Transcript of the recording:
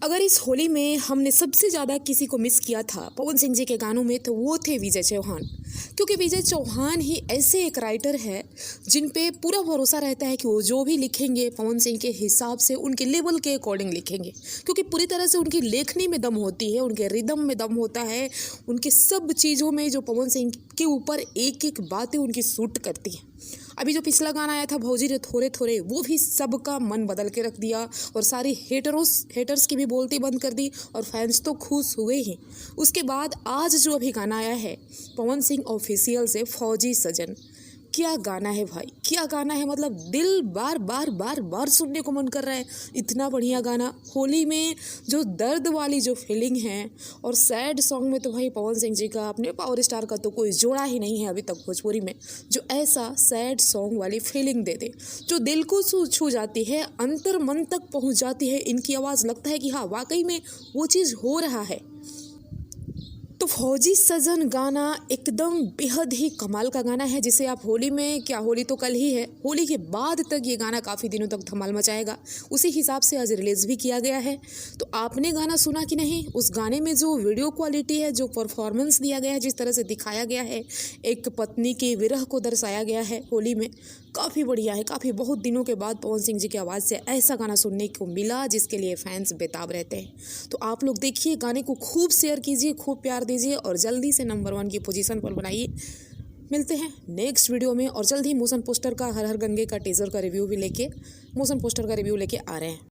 अगर इस होली में हमने सबसे ज़्यादा किसी को मिस किया था पवन सिंह जी के गानों में तो वो थे विजय चौहान। क्योंकि विजय चौहान ही ऐसे एक राइटर है जिन पे पूरा भरोसा रहता है कि वो जो भी लिखेंगे पवन सिंह के हिसाब से उनके लेवल के अकॉर्डिंग लिखेंगे। क्योंकि पूरी तरह से उनकी लेखनी में दम होती है, उनके रिदम में दम होता है, उनके सब चीज़ों में जो पवन सिंह के ऊपर एक एक बातें उनकी सूट करती हैं। अभी जो पिछला गाना आया था भौजी रे थोड़े थोड़े, वो भी सबका मन बदल के रख दिया और सारी हेटर्स की भी बोलती बंद कर दी और फैंस तो खुश हुए ही। उसके बाद आज जो अभी गाना आया है पवन सिंह ऑफिशियल से फौजी सजन, क्या गाना है भाई, क्या गाना है। मतलब दिल बार बार बार बार सुनने को मन कर रहा है। इतना बढ़िया गाना होली में जो दर्द वाली जो फीलिंग है और सैड सॉन्ग में तो भाई पवन सिंह जी का अपने पावर स्टार का तो कोई जोड़ा ही नहीं है अभी तक भोजपुरी में जो ऐसा सैड सॉन्ग वाली फीलिंग दे दे, जो दिल को छू जाती है, अंतर मन तक पहुंच जाती है। इनकी आवाज़ लगता है कि हाँ वाकई में वो चीज़ हो रहा है। तो फौजी सजन गाना एकदम बेहद ही कमाल का गाना है जिसे आप होली में, क्या होली तो कल ही है, होली के बाद तक ये गाना काफ़ी दिनों तक धमाल मचाएगा। उसी हिसाब से आज रिलीज़ भी किया गया है। तो आपने गाना सुना कि नहीं? उस गाने में जो वीडियो क्वालिटी है, जो परफॉर्मेंस दिया गया है, जिस तरह से दिखाया गया है, एक पत्नी के विरह को दर्शाया गया है होली में, काफ़ी बढ़िया है। काफ़ी बहुत दिनों के बाद पवन सिंह जी की आवाज़ से ऐसा गाना सुनने को मिला जिसके लिए फैंस बेताब रहते हैं। तो आप लोग देखिए, गाने को खूब शेयर कीजिए, खूब प्यार दीजिए और जल्दी से नंबर 1 की पोजीशन पर बनाइए। मिलते हैं नेक्स्ट वीडियो में और जल्द ही मोशन पोस्टर का हर हर गंगे का टीजर का रिव्यू भी लेके, मोशन पोस्टर का रिव्यू लेके आ रहे हैं।